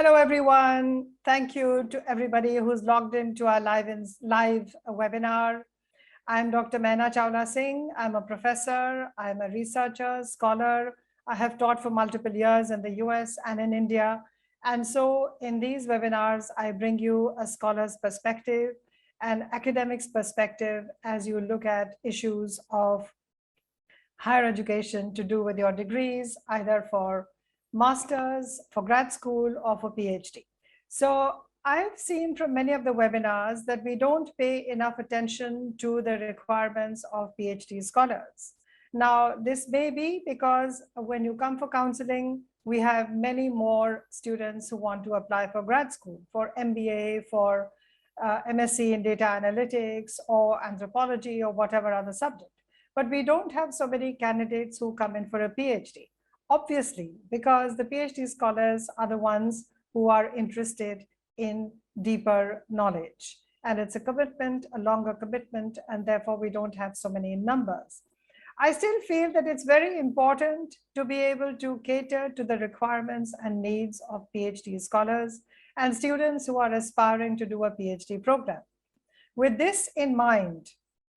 Hello, everyone. Thank you to everybody who's logged into our live webinar. I'm Dr. Maina Chawla Singh. I'm a professor. I'm a researcher, scholar. I have taught for multiple years in the US and in India. And so in these webinars, I bring you a scholar's perspective and academic's perspective as you look at issues of higher education to do with your degrees, either for master's, for grad school, or for PhD. So I've seen from many of the webinars that we don't pay enough attention to the requirements of PhD scholars. Now, this may be because when you come for counseling, we have many more students who want to apply for grad school, for MBA, for MSc in data analytics or anthropology or whatever other subject. But we don't have so many candidates who come in for a PhD. Obviously, because the PhD scholars are the ones who are interested in deeper knowledge. And it's a commitment, a longer commitment, and therefore we don't have so many numbers. I still feel that it's very important to be able to cater to the requirements and needs of PhD scholars and students who are aspiring to do a PhD program. With this in mind,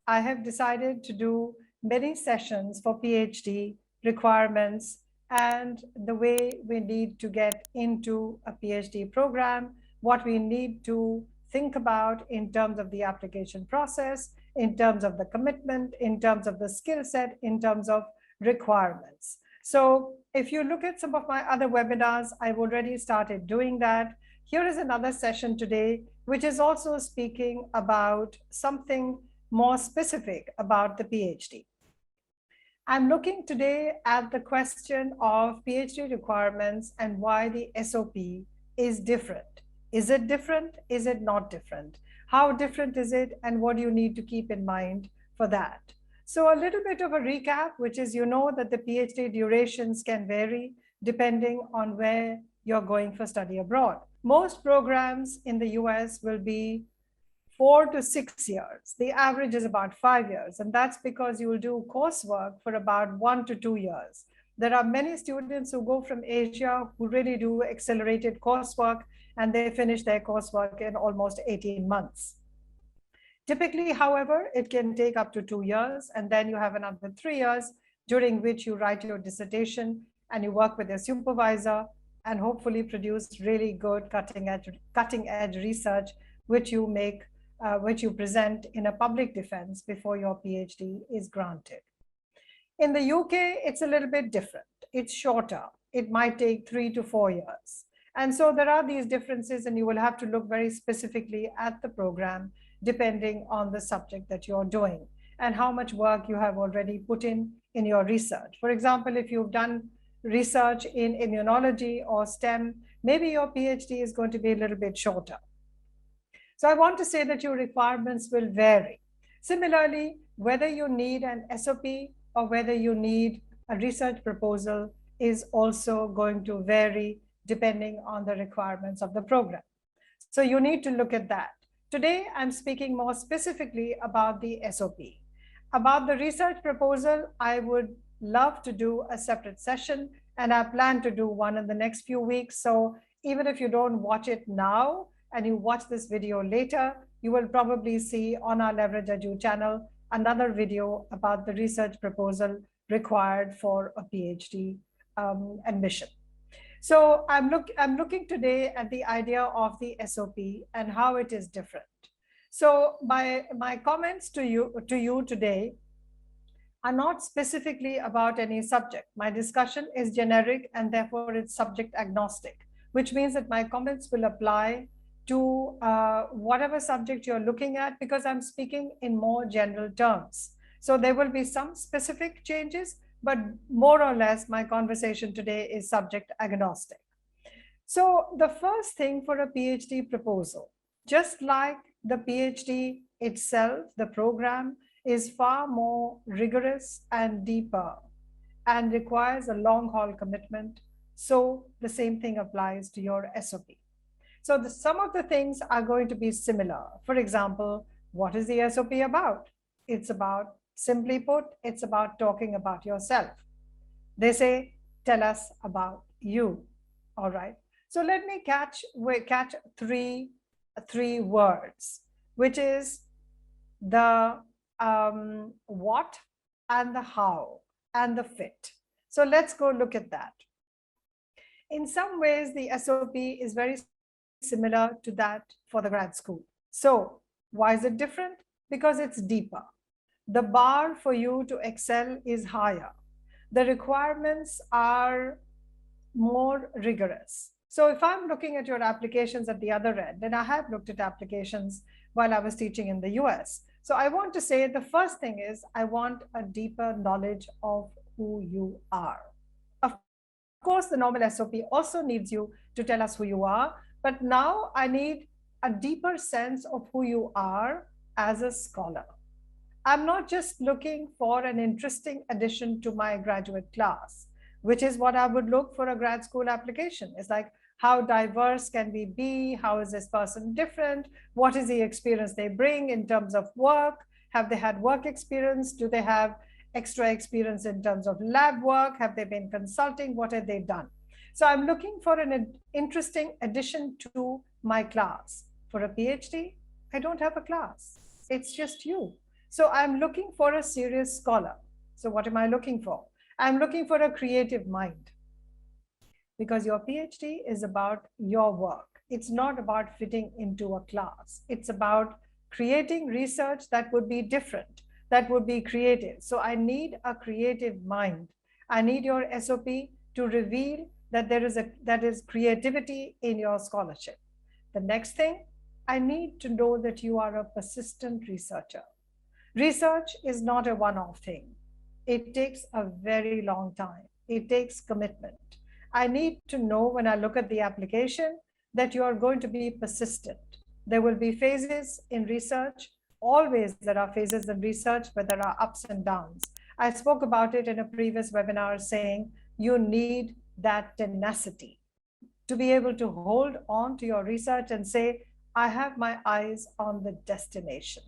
I have decided to do many sessions for PhD requirements and the way we need to get into a PhD program, what we need to think about in terms of the application process, in terms of the commitment, in terms of the skill set, in terms of requirements. So if you look at some of my other webinars, I've already started doing that. Here is another session today, which is also speaking about something more specific about the PhD. I'm looking today at the question of PhD requirements and why the SOP is different. Is it different? Is it not different? How different is it? And what do you need to keep in mind for that? So a little bit of a recap, which is, you know, that the PhD durations can vary depending on where you're going for study abroad. Most programs in the US will be 4 to 6 years. The average is about 5 years, and that's because you will do coursework for about 1 to 2 years. There are many students who go from Asia who really do accelerated coursework, and they finish their coursework in almost 18 months. Typically, however, it can take up to 2 years, and then you have another 3 years during which you write your dissertation and you work with your supervisor and hopefully produce really good cutting edge research, which you present in a public defense before your PhD is granted. In the UK, it's a little bit different. It's shorter. It might take 3 to 4 years. And so there are these differences, and you will have to look very specifically at the program depending on the subject that you're doing and how much work you have already put in your research. For example, if you've done research in immunology or STEM, maybe your PhD is going to be a little bit shorter. So I want to say that your requirements will vary. Similarly, whether you need an SOP or whether you need a research proposal is also going to vary depending on the requirements of the program. So you need to look at that. Today, I'm speaking more specifically about the SOP. About the research proposal, I would love to do a separate session, and I plan to do one in the next few weeks. So even if you don't watch it now, and you watch this video later, you will probably see on our Leverage Edu channel another video about the research proposal required for a PhD admission. So I'm looking today at the idea of the SOP and how it is different. So my comments to you today are not specifically about any subject. My discussion is generic and therefore it's subject agnostic, which means that my comments will apply to whatever subject you're looking at, because I'm speaking in more general terms. So there will be some specific changes, but more or less my conversation today is subject agnostic. So the first thing for a PhD proposal, just like the PhD itself, the program is far more rigorous and deeper and requires a long haul commitment. So the same thing applies to your SOP. So some of the things are going to be similar. For example, what is the SOP about? It's about, simply put, it's about talking about yourself. They say, tell us about you. All right. So let me catch three words, which is the what and the how and the fit. So let's go look at that. In some ways, the SOP is very similar to that for the grad school. So why is it different? Because it's deeper. The bar for you to excel is higher. The requirements are more rigorous. So if I'm looking at your applications at the other end, and I have looked at applications while I was teaching in the US. So I want to say the first thing is I want a deeper knowledge of who you are. Of course, the normal SOP also needs you to tell us who you are, but now I need a deeper sense of who you are as a scholar. I'm not just looking for an interesting addition to my graduate class, which is what I would look for a grad school application. It's like, how diverse can we be? How is this person different? What is the experience they bring in terms of work? Have they had work experience? Do they have extra experience in terms of lab work? Have they been consulting? What have they done? So I'm looking for an interesting addition to my class. For a PhD, I don't have a class. It's just you. So I'm looking for a serious scholar. So what am I looking for? I'm looking for a creative mind, because your PhD is about your work. It's not about fitting into a class. It's about creating research that would be different, that would be creative. So I need a creative mind. I need your SOP to reveal that that is creativity in your scholarship. The next thing, I need to know that you are a persistent researcher. Research is not a one-off thing. It takes a very long time. It takes commitment. I need to know when I look at the application that you are going to be persistent. There will be phases in research. Always there are phases in research where there are ups and downs. I spoke about it in a previous webinar saying you need that tenacity to be able to hold on to your research and say, I have my eyes on the destination.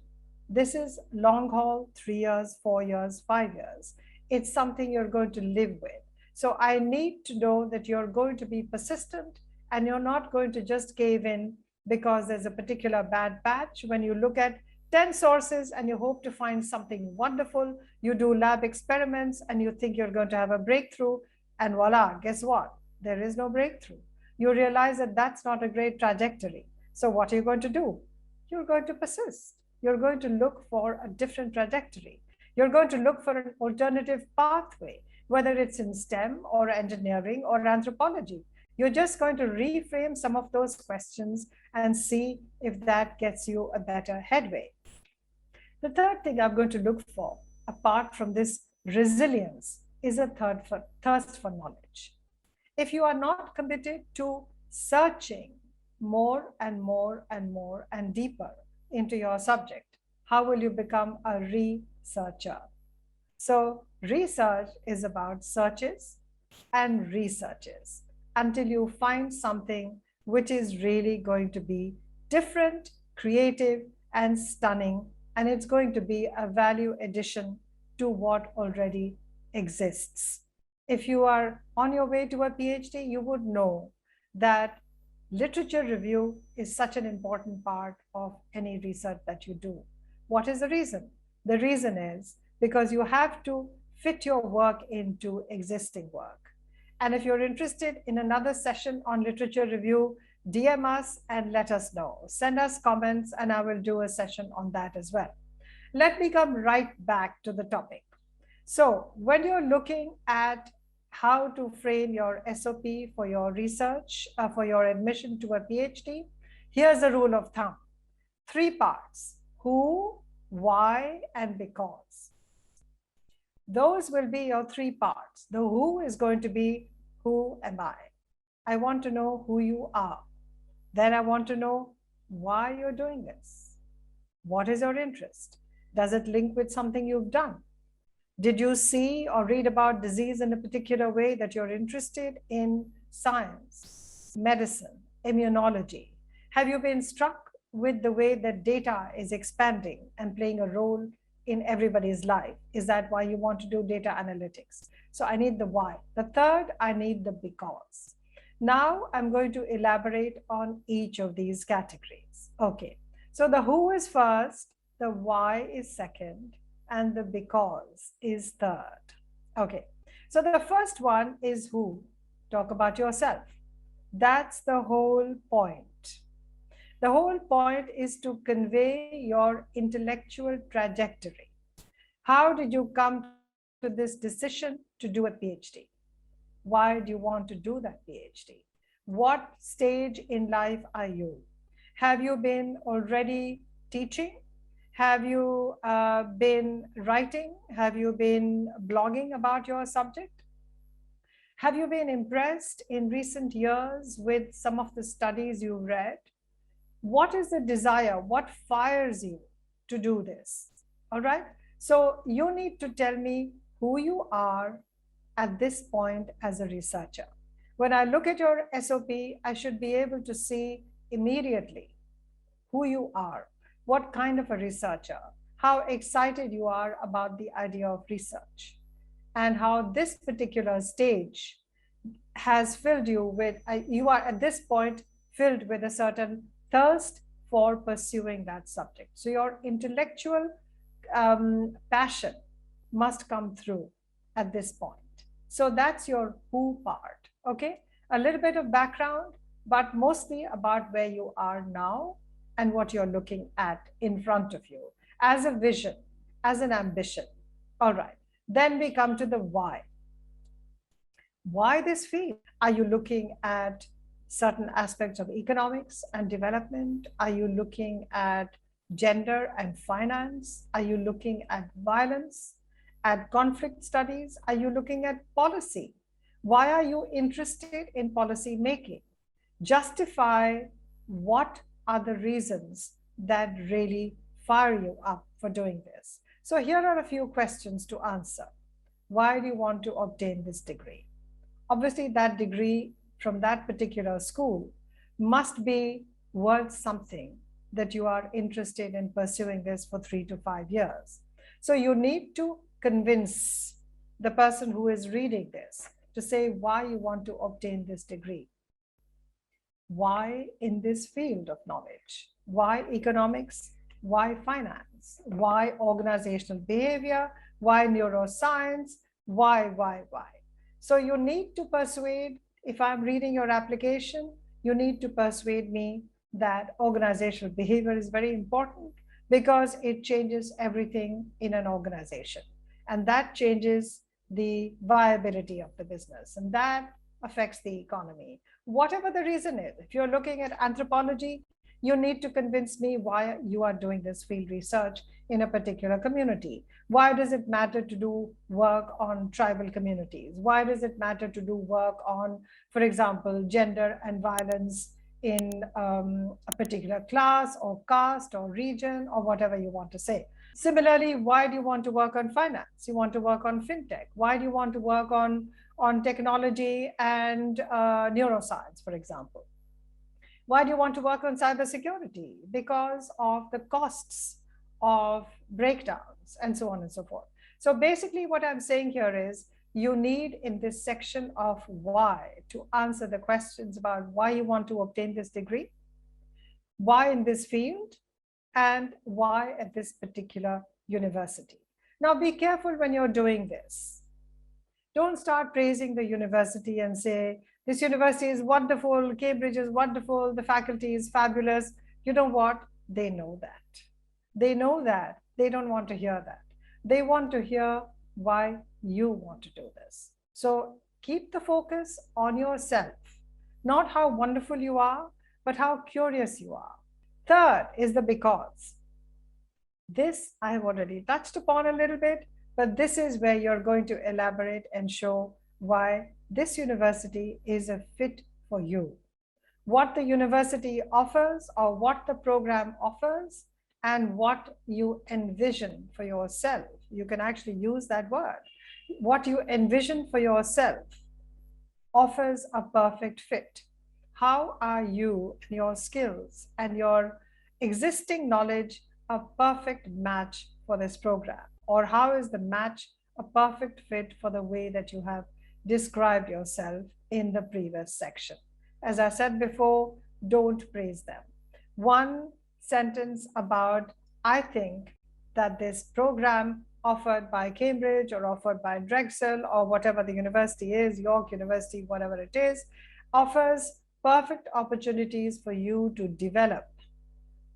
This is long haul, 3 years, 4 years, 5 years. It's something you're going to live with. So I need to know that you're going to be persistent and you're not going to just cave in because there's a particular bad patch. When you look at 10 sources and you hope to find something wonderful, you do lab experiments and you think you're going to have a breakthrough, and voila, guess what? There is no breakthrough. You realize that that's not a great trajectory. So what are you going to do? You're going to persist. You're going to look for a different trajectory. You're going to look for an alternative pathway, whether it's in STEM or engineering or anthropology. You're just going to reframe some of those questions and see if that gets you a better headway. The third thing I'm going to look for, apart from this resilience, is a thirst for knowledge. If you are not committed to searching more and more and more and deeper into your subject, how will you become a researcher? So research is about searches and researches until you find something which is really going to be different, creative, and stunning, and it's going to be a value addition to what already exists. If you are on your way to a PhD, you would know that literature review is such an important part of any research that you do. What is the reason? The reason is because you have to fit your work into existing work. And if you're interested in another session on literature review, DM us and let us know. Send us comments and I will do a session on that as well. Let me come right back to the topic. So when you're looking at how to frame your SOP for your research, for your admission to a PhD, here's a rule of thumb. 3 parts: who, why, and because. Those will be your 3 parts. The who is going to be, who am I? I want to know who you are. Then I want to know why you're doing this. What is your interest? Does it link with something you've done? Did you see or read about disease in a particular way that you're interested in? Science, medicine, immunology? Have you been struck with the way that data is expanding and playing a role in everybody's life? Is that why you want to do data analytics? So I need the why. The third, I need the because. Now I'm going to elaborate on each of these categories. Okay, so the who is first, the why is second, and the because is third. Okay, so the first one is who. Talk about yourself. That's the whole point. The whole point is to convey your intellectual trajectory. How did you come to this decision to do a PhD? Why do you want to do that PhD? What stage in life are you? Have you been already teaching? Have you been writing? Have you been blogging about your subject? Have you been impressed in recent years with some of the studies you've read? What is the desire? What fires you to do this? All right. So you need to tell me who you are at this point as a researcher. When I look at your SOP, I should be able to see immediately who you are, what kind of a researcher, how excited you are about the idea of research, and how this particular stage has filled you with, you are at this point filled with a certain thirst for pursuing that subject. So your intellectual passion must come through at this point. So that's your who part. Okay, a little bit of background, but mostly about where you are now and what you're looking at in front of you as a vision, as an ambition. All right, then we come to the why. Why this field? Are you looking at certain aspects of economics and development? Are you looking at gender and finance? Are you looking at violence, at conflict studies? Are you looking at policy? Why are you interested in policy making? Justify what are the reasons that really fire you up for doing this. So here are a few questions to answer. Why do you want to obtain this degree? Obviously, that degree from that particular school must be worth something that you are interested in pursuing this for 3 to 5 years. So you need to convince the person who is reading this to say why you want to obtain this degree. Why in this field of knowledge? Why economics? Why finance? Why organizational behavior? Why neuroscience? Why? So you need to persuade, if I'm reading your application, you need to persuade me that organizational behavior is very important because it changes everything in an organization. And that changes the viability of the business. And that affects the economy. Whatever the reason is, if you're looking at anthropology, you need to convince me why you are doing this field research in a particular community. Why does it matter to do work on tribal communities? Why does it matter to do work on, for example, gender and violence in a particular class or caste or region or whatever you want to say? Similarly, why do you want to work on finance? You want to work on fintech. Why do you want to work on technology and neuroscience, for example? Why do you want to work on cybersecurity? Because of the costs of breakdowns and so on and so forth. So basically what I'm saying here is you need in this section of why to answer the questions about why you want to obtain this degree, why in this field, and why at this particular university. Now be careful when you're doing this. Don't start praising the university and say, this university is wonderful, Cambridge is wonderful, the faculty is fabulous. You know what? They know that. They know that. They don't want to hear that. They want to hear why you want to do this. So keep the focus on yourself, not how wonderful you are, but how curious you are. Third is the because. This I have already touched upon a little bit, but this is where you're going to elaborate and show why this university is a fit for you. What the university offers or what the program offers and what you envision for yourself. You can actually use that word. What you envision for yourself offers a perfect fit. How are you, your skills and your existing knowledge a perfect match for this program? Or how is the match a perfect fit for the way that you have described yourself in the previous section? As I said before, don't praise them. One sentence about, I think that this program offered by Cambridge or offered by Drexel or whatever the university is, York University, whatever it is, offers perfect opportunities for you to develop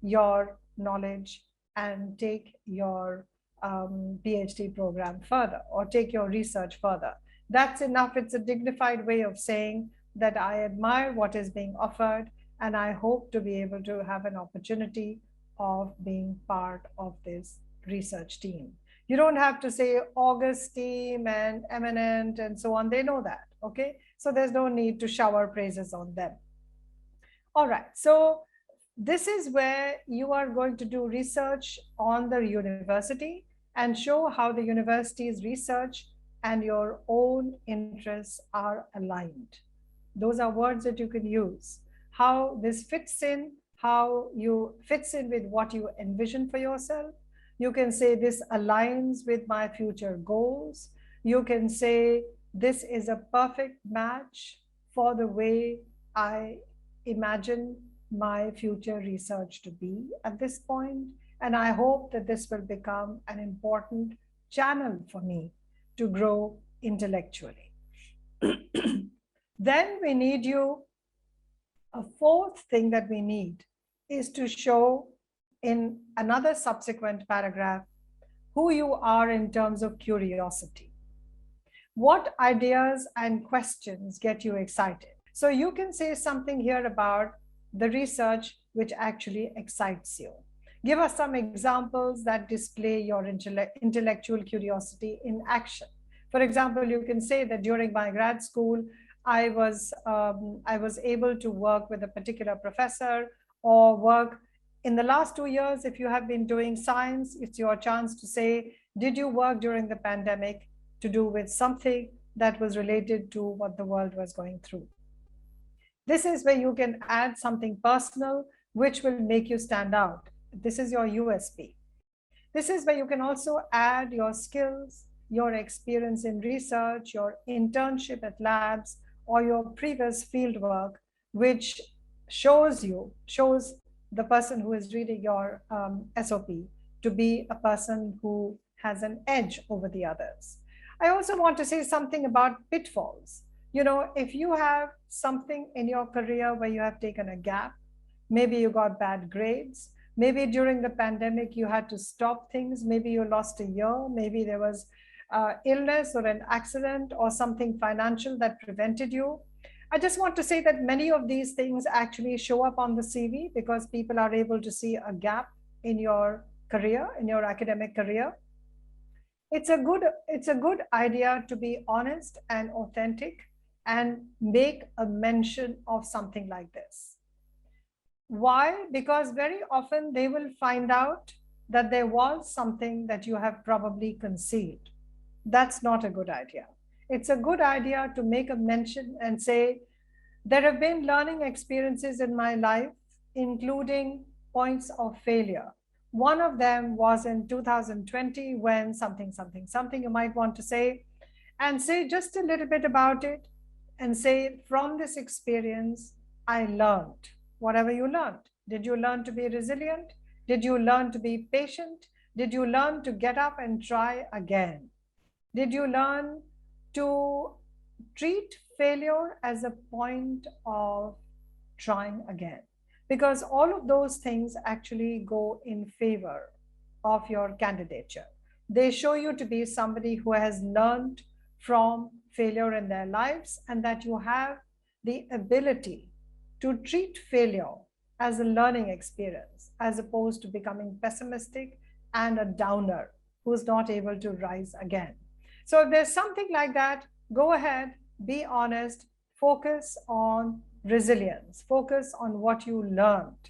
your knowledge and take your PhD program further or take your research further. That's enough. It's a dignified way of saying that I admire what is being offered and I hope to be able to have an opportunity of being part of this research team. You don't have to say august team and eminent and so on. They know that, okay? So there's no need to shower praises on them. All right, so this is where you are going to do research on the university and show how the university's research and your own interests are aligned. Those are words that you can use. How this fits in, how you fits in with what you envision for yourself. You can say this aligns with my future goals. You can say this is a perfect match for the way I imagine my future research to be at this point. And I hope that this will become an important channel for me to grow intellectually. Then we need you, a fourth thing that we need is to show in another subsequent paragraph who you are in terms of curiosity. What ideas and questions get you excited? So you can say something here about the research which actually excites you. Give us some examples that display your intellectual curiosity in action. For example, you can say that during my grad school, I was able to work with a particular professor or work in the last 2 years. If you have been doing science, it's your chance to say, did you work during the pandemic to do with something that was related to what the world was going through? This is where you can add something personal, which will make you stand out. This is your USP. This is where you can also add your skills, your experience in research, your internship at labs, or your previous field work, which shows the person who is reading your SOP to be a person who has an edge over the others. I also want to say something about pitfalls. You know, if you have something in your career where you have taken a gap, maybe you got bad grades, maybe during the pandemic you had to stop things, maybe you lost a year, maybe there was illness or an accident or something financial that prevented you. I just want to say that many of these things actually show up on the CV because people are able to see a gap in your career, in your academic career. It's a good idea to be honest and authentic and make a mention of something like this. Why? Because very often they will find out that there was something that you have probably concealed. That's not a good idea. It's a good idea to make a mention and say, there have been learning experiences in my life, including points of failure. One of them was in 2020 when something, you might want to say, and say just a little bit about it and say, from this experience, I learned whatever you learned. Did you learn to be resilient? Did you learn to be patient? Did you learn to get up and try again? Did you learn to treat failure as a point of trying again? Because all of those things actually go in favor of your candidature. They show you to be somebody who has learned from failure in their lives and that you have the ability to treat failure as a learning experience as opposed to becoming pessimistic and a downer who's not able to rise again. So if there's something like that, go ahead, be honest, focus on resilience, focus on what you learned.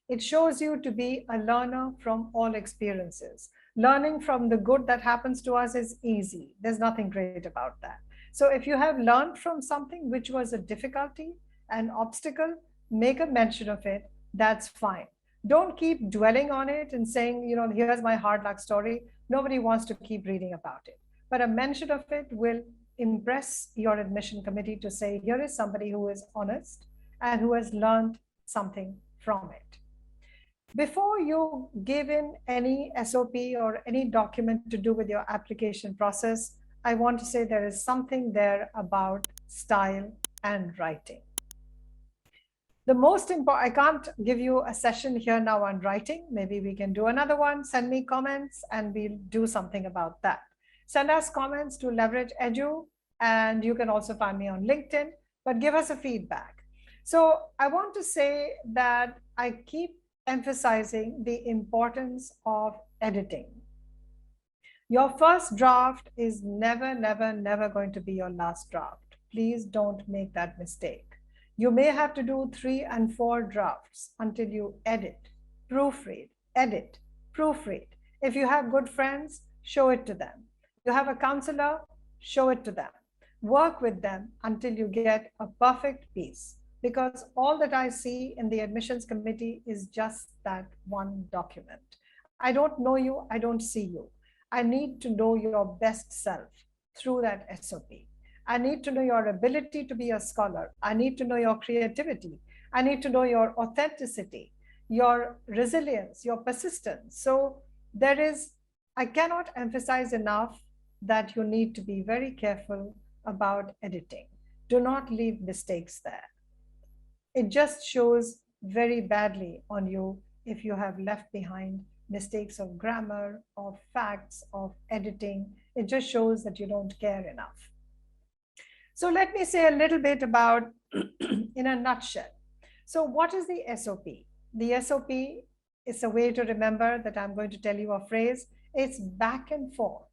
It shows you to be a learner from all experiences. Learning from the good that happens to us is easy. There's nothing great about that. So if you have learned from something which was a difficulty, an obstacle, make a mention of it. That's fine. Don't keep dwelling on it and saying, you know, here's my hard luck story. Nobody wants to keep reading about it. But a mention of it will impress your admission committee to say, here is somebody who is honest and who has learned something from it. Before you give in any SOP or any document to do with your application process, I want to say there is something there about style and writing. The most important, I can't give you a session here now on writing. Maybe we can do another one. Send me comments and we'll do something about that. Send us comments to Leverage Edu, and you can also find me on LinkedIn, but give us a feedback. So I want to say that I keep emphasizing the importance of editing. Your first draft is never, never, never going to be your last draft. Please don't make that mistake. You may have to do 3 and 4 drafts until you edit, proofread, edit, proofread. If you have good friends, show it to them. You have a counselor, show it to them. Work with them until you get a perfect piece. Because all that I see in the admissions committee is just that one document. I don't know you, I don't see you. I need to know your best self through that SOP. I need to know your ability to be a scholar. I need to know your creativity. I need to know your authenticity, your resilience, your persistence. So I cannot emphasize enough that you need to be very careful about editing. Do not leave mistakes there. It just shows very badly on you if you have left behind mistakes of grammar, of facts, of editing. It just shows that you don't care enough. So let me say a little bit about, in a nutshell. So what is the SOP? The SOP is a way to remember that I'm going to tell you a phrase. It's back and forth.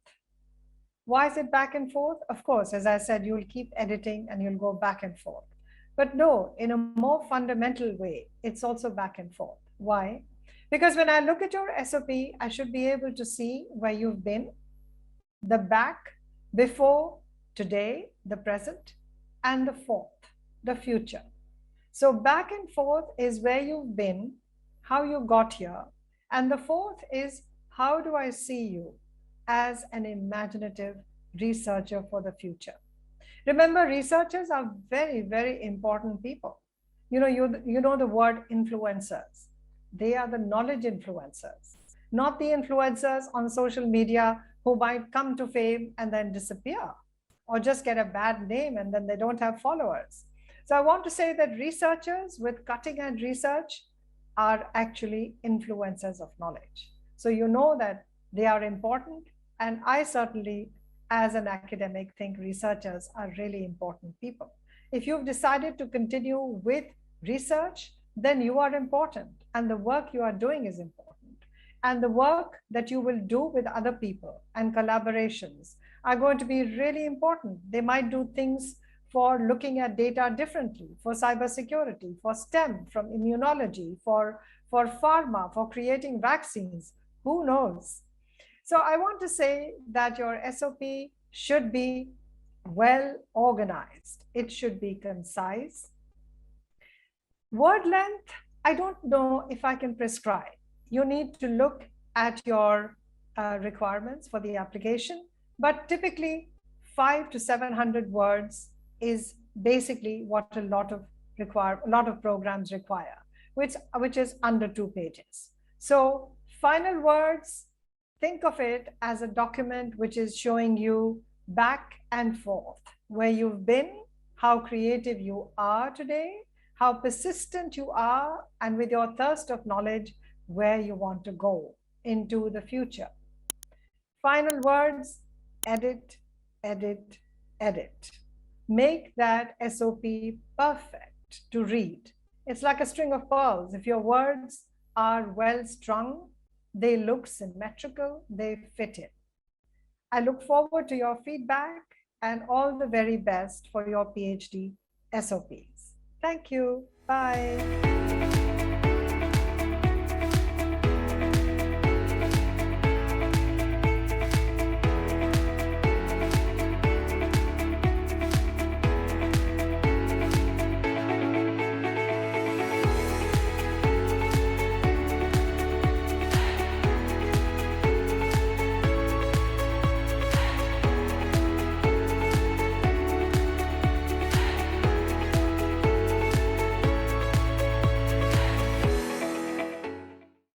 Why is it back and forth? Of course, as I said, you'll keep editing and you'll go back and forth. But no, in a more fundamental way, it's also back and forth. Why? Because when I look at your SOP, I should be able to see where you've been, the back, before, today, the present, and the forth, the future. So back and forth is where you've been, how you got here, and the forth is how do I see you as an imaginative researcher for the future. Remember, researchers are very, very important people. You know the word influencers. They are the knowledge influencers, not the influencers on social media who might come to fame and then disappear, or just get a bad name and then they don't have followers. So I want to say that researchers with cutting edge research are actually influencers of knowledge. So you know that they are important, and I certainly, as an academic, think researchers are really important people. If you've decided to continue with research, then you are important, and the work you are doing is important. And the work that you will do with other people and collaborations are going to be really important. They might do things for looking at data differently, for cybersecurity, for STEM, from immunology, for pharma, for creating vaccines. Who knows? So I want to say that your SOP should be well organized. It should be concise. Word length, I don't know if I can prescribe. You need to look at your requirements for the application, but typically 500 to 700 words is basically what a lot of programs require, which is under 2 pages. So final words, think of it as a document which is showing you back and forth, where you've been, how creative you are today, how persistent you are, and with your thirst of knowledge, where you want to go into the future. Final words, edit, edit, edit. Make that SOP perfect to read. It's like a string of pearls. If your words are well strung, they look symmetrical, they fit in. I look forward to your feedback and all the very best for your PhD SOPs. Thank you. Bye.